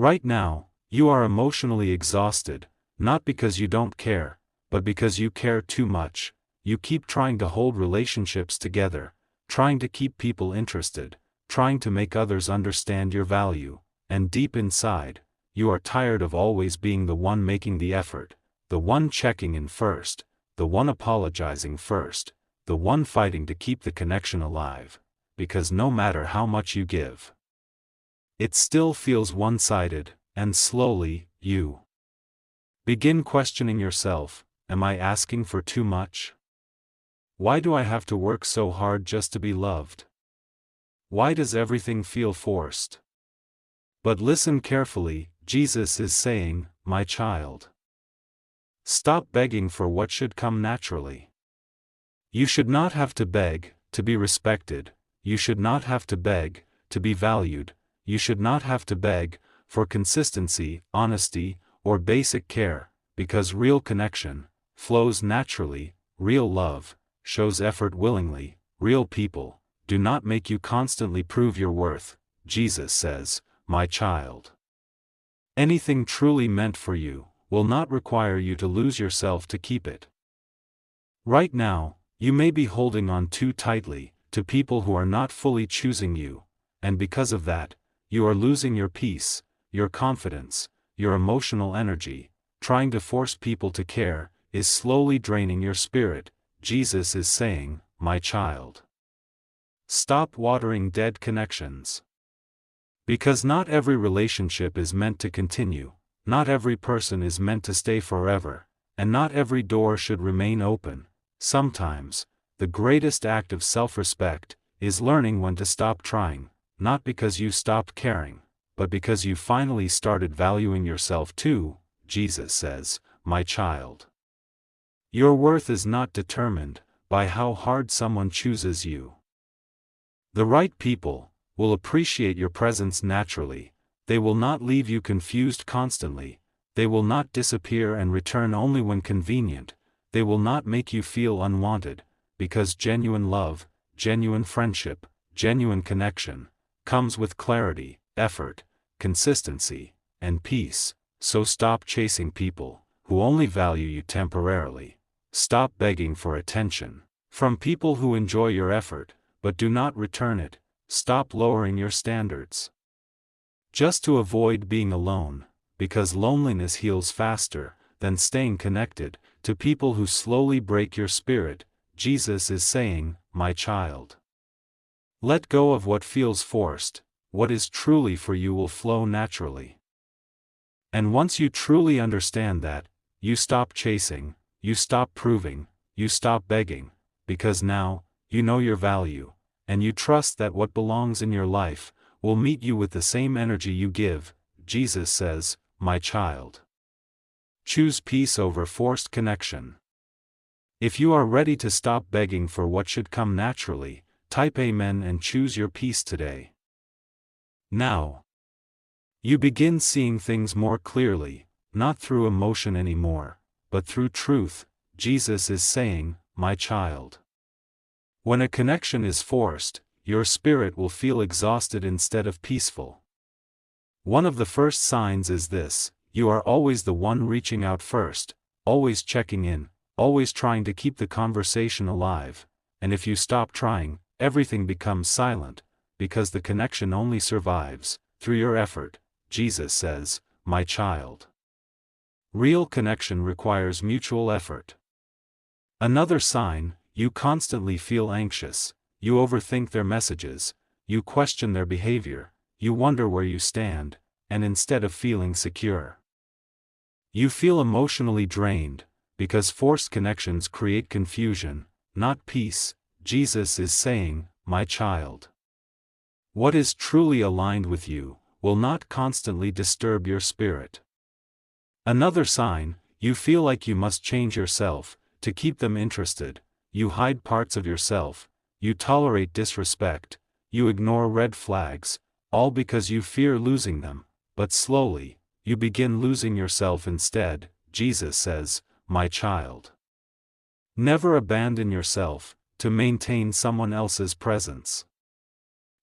Right now, you are emotionally exhausted, not because you don't care, but because you care too much. You keep trying to hold relationships together, trying to keep people interested, trying to make others understand your value, and deep inside, you are tired of always being the one making the effort, the one checking in first, the one apologizing first, the one fighting to keep the connection alive, because no matter how much you give, it still feels one-sided, and slowly, you begin questioning yourself. Am I asking for too much? Why do I have to work so hard just to be loved? Why does everything feel forced? But listen carefully, Jesus is saying, my child, stop begging for what should come naturally. You should not have to beg to be respected. You should not have to beg to be valued. You should not have to beg for consistency, honesty, or basic care, because real connection flows naturally. Real love shows effort willingly. Real people do not make you constantly prove your worth. Jesus says, my child, anything truly meant for you will not require you to lose yourself to keep it. Right now, you may be holding on too tightly to people who are not fully choosing you, and because of that, you are losing your peace, your confidence, your emotional energy. Trying to force people to care is slowly draining your spirit. Jesus is saying, my child, stop watering dead connections. Because not every relationship is meant to continue, not every person is meant to stay forever, and not every door should remain open. Sometimes, the greatest act of self-respect is learning when to stop trying, not because you stopped caring, but because you finally started valuing yourself too. Jesus says, my child, your worth is not determined by how hard someone chooses you. The right people will appreciate your presence naturally. They will not leave you confused constantly. They will not disappear and return only when convenient. They will not make you feel unwanted, because genuine love, genuine friendship, genuine connection comes with clarity, effort, consistency, and peace. So stop chasing people who only value you temporarily. Stop begging for attention from people who enjoy your effort but do not return it. Stop lowering your standards just to avoid being alone, because loneliness heals faster than staying connected to people who slowly break your spirit. Jesus is saying, my child, let go of what feels forced. What is truly for you will flow naturally. And once you truly understand that, you stop chasing, you stop proving, you stop begging, because now, you know your value, and you trust that what belongs in your life will meet you with the same energy you give. Jesus says, my child, choose peace over forced connection. If you are ready to stop begging for what should come naturally, type Amen and choose your peace today. Now, you begin seeing things more clearly, not through emotion anymore, but through truth. Jesus is saying, my child, when a connection is forced, your spirit will feel exhausted instead of peaceful. One of the first signs is this: you are always the one reaching out first, always checking in, always trying to keep the conversation alive, and if you stop trying, everything becomes silent, because the connection only survives through your effort. Jesus says, my child, real connection requires mutual effort. Another sign: you constantly feel anxious, you overthink their messages, you question their behavior, you wonder where you stand, and instead of feeling secure, you feel emotionally drained, because forced connections create confusion, not peace. Jesus is saying, my child, what is truly aligned with you will not constantly disturb your spirit. Another sign: you feel like you must change yourself to keep them interested. You hide parts of yourself, you tolerate disrespect, you ignore red flags, all because you fear losing them, but slowly, you begin losing yourself instead. Jesus says, my child, never abandon yourself to maintain someone else's presence.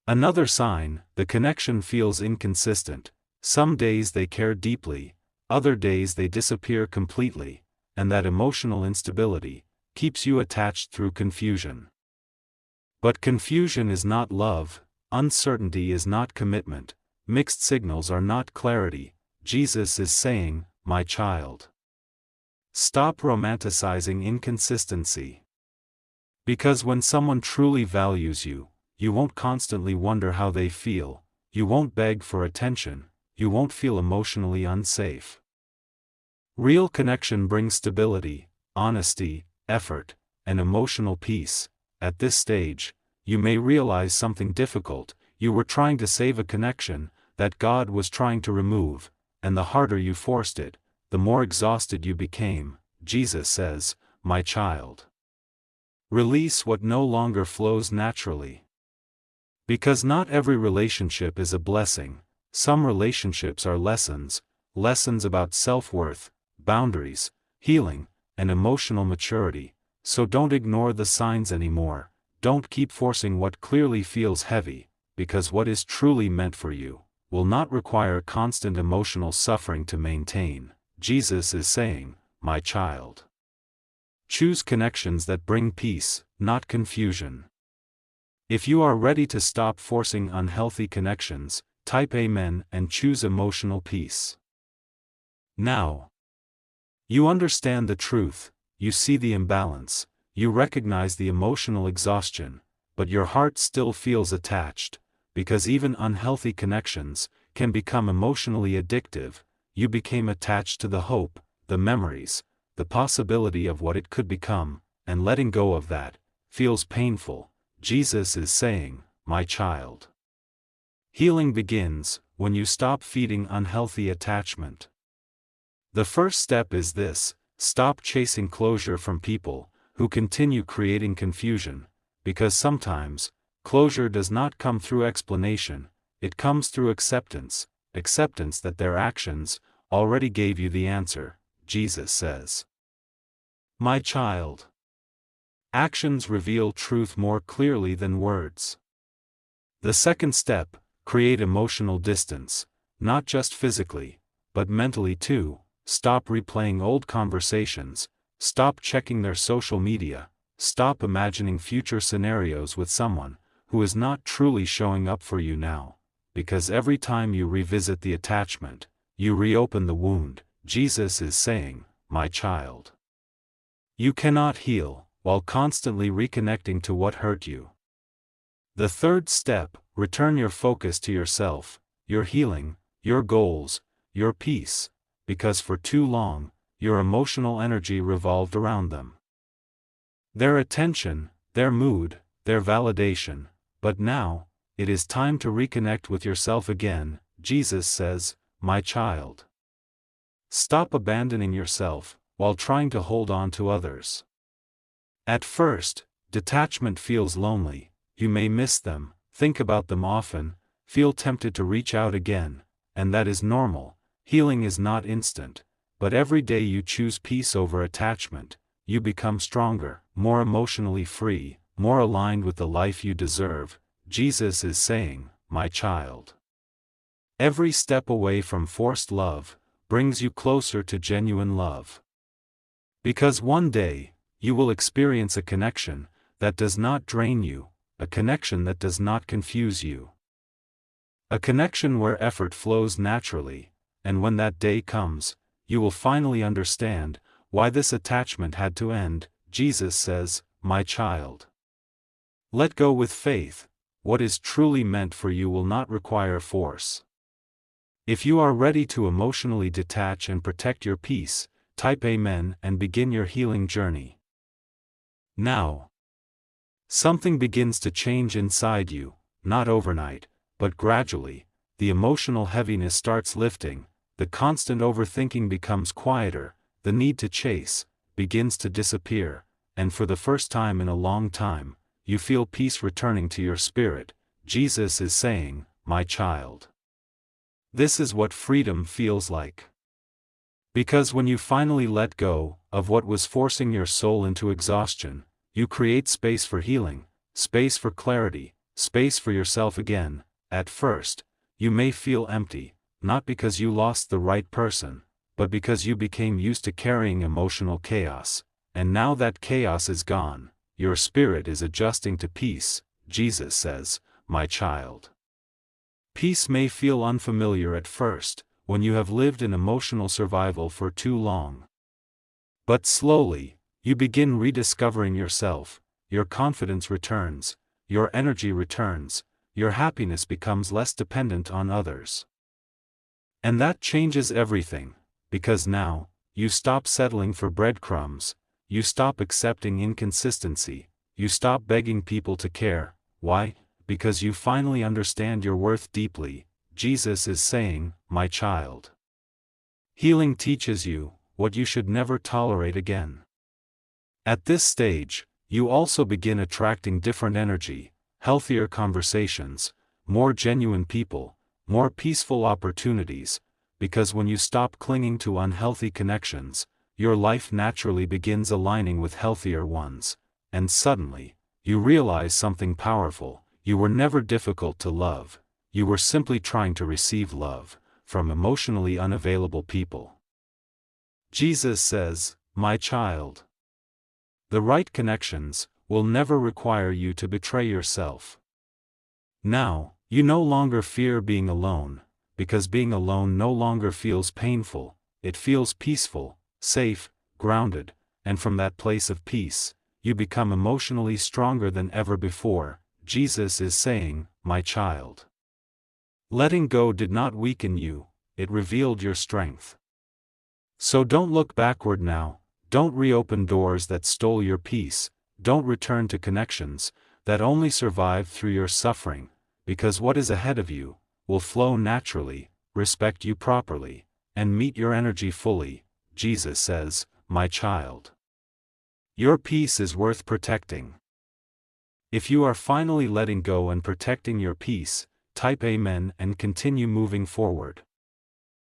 Another sign: the connection feels inconsistent. Some days they care deeply, other days they disappear completely, and that emotional instability keeps you attached through confusion. But confusion is not love, uncertainty is not commitment, mixed signals are not clarity. Jesus is saying, my child, stop romanticizing inconsistency. Because when someone truly values you, you won't constantly wonder how they feel, you won't beg for attention, you won't feel emotionally unsafe. Real connection brings stability, honesty, effort, and emotional peace. At this stage, you may realize something difficult: you were trying to save a connection that God was trying to remove, and the harder you forced it, the more exhausted you became. Jesus says, my child, release what no longer flows naturally. Because not every relationship is a blessing, some relationships are lessons about self-worth, boundaries, healing, and emotional maturity. So don't ignore the signs anymore, don't keep forcing what clearly feels heavy, because what is truly meant for you will not require constant emotional suffering to maintain. Jesus is saying, my child, choose connections that bring peace, not confusion. If you are ready to stop forcing unhealthy connections, type Amen and choose emotional peace. Now, you understand the truth, you see the imbalance, you recognize the emotional exhaustion, but your heart still feels attached, because even unhealthy connections can become emotionally addictive. You became attached to the hope, the memories, the possibility of what it could become, and letting go of that feels painful. Jesus is saying, my child, healing begins when you stop feeding unhealthy attachment. The first step is this: stop chasing closure from people who continue creating confusion, because sometimes closure does not come through explanation, it comes through acceptance that their actions already gave you the answer. Jesus says, my child, actions reveal truth more clearly than words. The second step: create emotional distance, not just physically, but mentally too. Stop replaying old conversations, stop checking their social media, stop imagining future scenarios with someone who is not truly showing up for you now, because every time you revisit the attachment, you reopen the wound. Jesus is saying, my child, you cannot heal while constantly reconnecting to what hurt you. The third step: return your focus to yourself, your healing, your goals, your peace, because for too long, your emotional energy revolved around them. Their attention, their mood, their validation. But now, it is time to reconnect with yourself again. Jesus says, my child, stop abandoning yourself while trying to hold on to others. At first, detachment feels lonely. You may miss them, think about them often, feel tempted to reach out again, and that is normal. Healing is not instant, but every day you choose peace over attachment, you become stronger, more emotionally free, more aligned with the life you deserve. Jesus is saying, my child, every step away from forced love brings you closer to genuine love. Because one day, you will experience a connection that does not drain you, a connection that does not confuse you. A connection where effort flows naturally, and when that day comes, you will finally understand why this attachment had to end. Jesus says, my child, let go with faith. What is truly meant for you will not require force. If you are ready to emotionally detach and protect your peace, type Amen and begin your healing journey. Now, something begins to change inside you, not overnight, but gradually. The emotional heaviness starts lifting, the constant overthinking becomes quieter, the need to chase begins to disappear, and for the first time in a long time, you feel peace returning to your spirit. Jesus is saying, my child, this is what freedom feels like. Because when you finally let go of what was forcing your soul into exhaustion, you create space for healing, space for clarity, space for yourself again. At first, you may feel empty, not because you lost the right person, but because you became used to carrying emotional chaos, and now that chaos is gone, your spirit is adjusting to peace. Jesus says, "My child." Peace may feel unfamiliar at first, when you have lived in emotional survival for too long. But slowly, you begin rediscovering yourself, your confidence returns, your energy returns, your happiness becomes less dependent on others. And that changes everything, because now, you stop settling for breadcrumbs, you stop accepting inconsistency, you stop begging people to care. Why? Because you finally understand your worth deeply. Jesus is saying, "My child." Healing teaches you what you should never tolerate again. At this stage, you also begin attracting different energy, healthier conversations, more genuine people, more peaceful opportunities, because when you stop clinging to unhealthy connections, your life naturally begins aligning with healthier ones, and suddenly, you realize something powerful: you were never difficult to love, you were simply trying to receive love from emotionally unavailable people. Jesus says, "My child." The right connections will never require you to betray yourself. Now, you no longer fear being alone, because being alone no longer feels painful, it feels peaceful, safe, grounded, and from that place of peace, you become emotionally stronger than ever before. Jesus is saying, "My child." Letting go did not weaken you, it revealed your strength. So don't look backward now, don't reopen doors that stole your peace, don't return to connections that only survived through your suffering, because what is ahead of you will flow naturally, respect you properly, and meet your energy fully. Jesus says, "My child." Your peace is worth protecting. If you are finally letting go and protecting your peace, type Amen and continue moving forward.